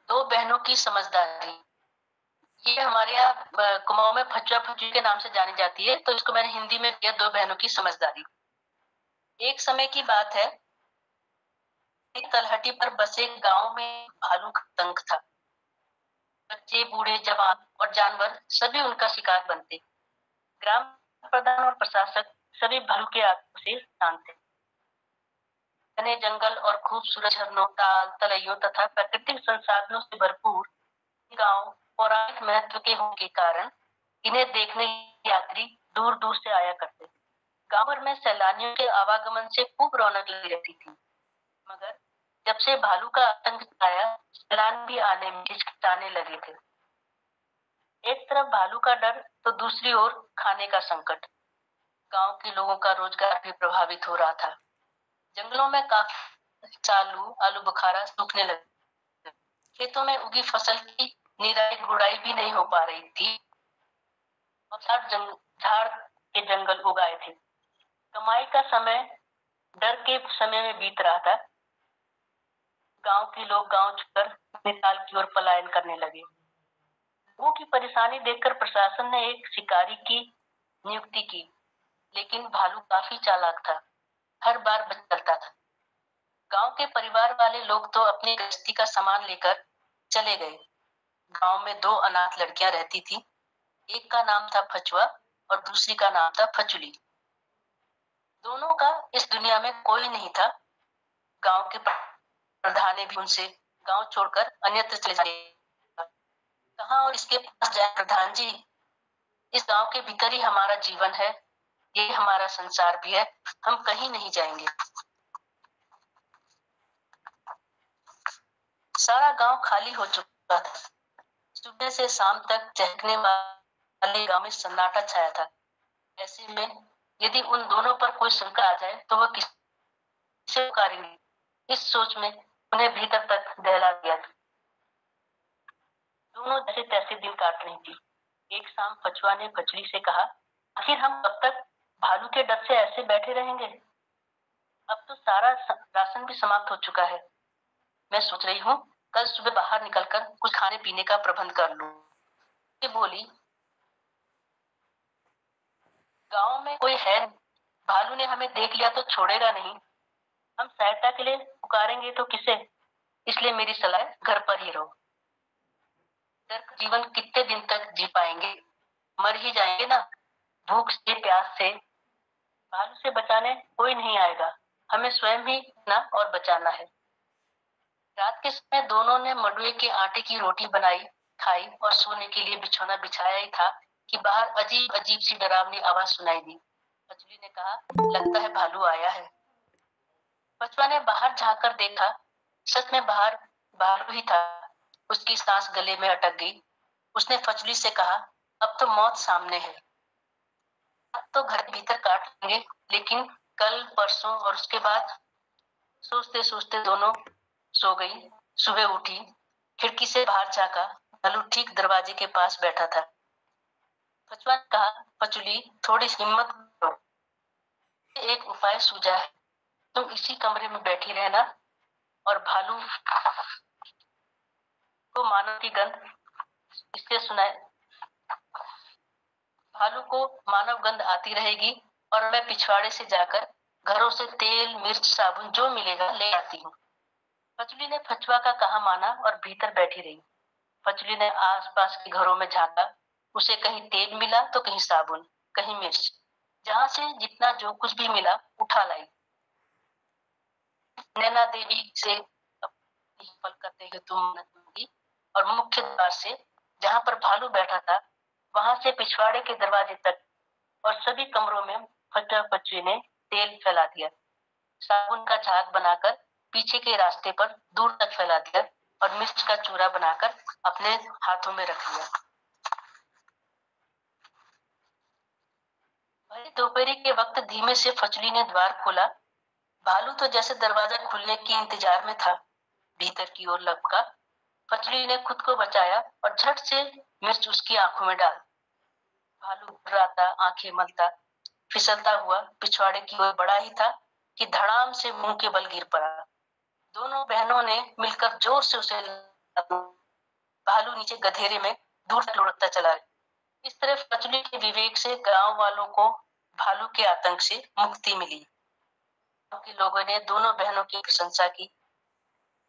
दो बहनों की समझदारी। ये हमारे यहाँ कुमाऊं में फचुआ फचुई के नाम से जानी जाती है, तो इसको मैंने हिंदी में किया दो बहनों की समझदारी। एक समय की बात है, एक तलहटी पर बसे गांव में भालू का आतंक था। बच्चे, बूढ़े, जवान और जानवर सभी उनका शिकार बनते। ग्राम प्रधान और प्रशासक सभी भालू के आतंक से शांत थे। घने जंगल और खूबसूरत झरनों, ताल, तलैयों तथा प्राकृतिक संसाधनों से भरपूर गांव पौराणिक महत्व के होने के कारण इन्हें देखने यात्री दूर दूर से आया करते। गांव भर में सैलानियों के आवागमन से खूब रौनक लगी रहती थी, मगर जब से भालू का आतंक आया, सैलानी भी आने में हिचकिचाने लगे थे। एक तरफ भालू का डर तो दूसरी ओर खाने का संकट। गांव के लोगों का रोजगार भी प्रभावित हो रहा था। जंगलों में काफी आलू आलू बुखारा सूखने लगे। खेतों में उगी फसल की निराई गुड़ाई भी नहीं हो पा रही थी और झाड़ के जंगल उगाए थे। कमाई का समय डर के समय में बीत रहा था। गांव के लोग गांव छोड़कर नेपाल की ओर पलायन करने लगे। लोगों की परेशानी देखकर प्रशासन ने एक शिकारी की नियुक्ति की, लेकिन भालू काफी चालाक था, हर बार बच चलता था। गांव के परिवार वाले लोग तो अपनी गृहस्थी का सामान लेकर चले गए। गांव में दो अनाथ लड़कियां रहती थी। एक का नाम था फचुआ और दूसरी का नाम था फचुली। दोनों का इस दुनिया में कोई नहीं था। गांव के प्रधान ने भी उनसे गांव छोड़कर अन्यत्र चले जाने कहा और इसके पास जाए प्रधान जी, इस गांव के भीतर ही हमारा जीवन है, ये हमारा संसार भी है, हम कहीं नहीं जाएंगे। सारा गांव खाली हो चुका था। सुबह से शाम तक चहकने वाले गांव में सन्नाटा छाया था। ऐसे में यदि उन दोनों पर कोई संकट आ जाए तो वह किसे पुकारेंगे? इस सोच में उन्हें भीतर तक दहला दिया। दोनों जैसे तैसे दिन काट रही थी। एक शाम फचुआ ने फचुली से कहा, आखिर हम कब तक भालू के डर से ऐसे बैठे रहेंगे? अब तो सारा राशन भी समाप्त हो चुका है। मैं सोच रही हूँ कल सुबह बाहर निकलकर कुछ खाने पीने का प्रबंध कर लूं। ये बोली, गांव में कोई है, भालू ने हमें देख लिया तो छोड़ेगा नहीं। हम सहायता के लिए पुकारेंगे तो किसे? इसलिए मेरी सलाह है, घर पर ही रहो। जीवन कितने दिन तक जी पाएंगे? मर ही जाएंगे ना, भूख से, प्यास से। भालू से बचाने कोई नहीं आएगा, हमें स्वयं ही ना और बचाना है। रात के समय दोनों ने मडुए के आटे की रोटी बनाई, खाई और सोने के लिए बिछौना बिछाया ही था कि बाहर अजीब अजीब सी डरावनी आवाज सुनाई दी। मछली ने कहा, लगता है भालू आया है। बचवा ने बाहर झांक कर देखा। सच में बाहर भालू ही था। उसकी सांस गले में अटक गई। उसने फचली से कहा, अब तो मौत सामने है। अब तो घर के भीतर काट लेंगे, लेकिन कल, परसों और उसके बाद? सोचते सोचते दोनों सो गई। सुबह उठी, खिड़की से बाहर झांका। भालू ठीक दरवाजे के पास बैठा था। फचुआ ने कहा, फचुली थोड़ी हिम्मत करो, एक उपाय सूझा है। तुम इसी कमरे में बैठी रहना और भालू को मानव की गंध इससे सुनाए भालू को मानव गंध आती रहेगी और मैं पिछवाड़े से जाकर घरों से तेल, मिर्च, साबुन जो मिलेगा ले आती हूँ। फचुली ने फचुआ का कहा माना और भीतर बैठी रही। फचुली ने आसपास के घरों में झांका। उसे कहीं तेल मिला तो कहीं साबुन, कहीं मिर्च। जहां से जितना जो कुछ भी मिला उठा लाई। नैना देवी से फल करते हुए तुम मांगी और मुख्य द्वार से, जहां पर भालू बैठा था, वहां से पिछवाड़े के दरवाजे तक और सभी कमरों में फचा फचुए ने तेल फैला दिया। साबुन का झाग बनाकर पीछे के रास्ते पर दूर तक फैला दिया और मिर्च का चूरा बनाकर अपने हाथों में रख लिया। दोपहर के वक्त धीमे से फचली ने द्वार खोला। भालू तो जैसे दरवाजा खुलने के इंतजार में था, भीतर की ओर लपका। फचली ने खुद को बचाया और झट से मिर्च उसकी आंखों में डाल। भालू घबराता, आंखें मलता, फिसलता हुआ पिछवाड़े की ओर बड़ा ही था कि धड़ाम से मुंह के बल गिर पड़ा। दोनों बहनों ने मिलकर जोर से उसे भालू नीचे गधेरे में दूर तक लुढ़कता चला गया। इस तरह पचली के विवेक से गांव वालों को भालू के आतंक से मुक्ति मिली। गांव के लोगों ने दोनों बहनों की प्रशंसा की।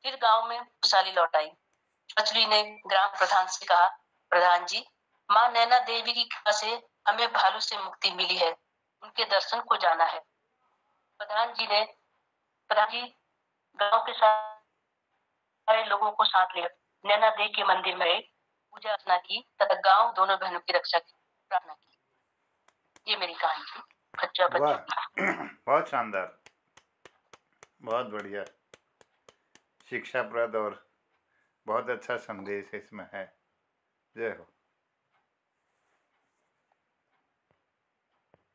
फिर गांव में खुशहाली लौट आई। पचली ने ग्राम प्रधान से कहा, प्रधान जी, माँ नैना देवी की कृपा से हमें भालू से मुक्ति मिली है, उनके दर्शन को जाना है। प्रधान जी गांव के सारे लोगों को साथ लिया, नैना देवी के मंदिर में पूजा अर्चना की तथा गांव दोनों बहनों की रक्षा की प्रार्थना की। ये मेरी कहानी थी खच्चर वाह बच्चू। बहुत शानदार, बहुत बढ़िया, शिक्षाप्रद और बहुत अच्छा संदेश इसमें है। जय हो।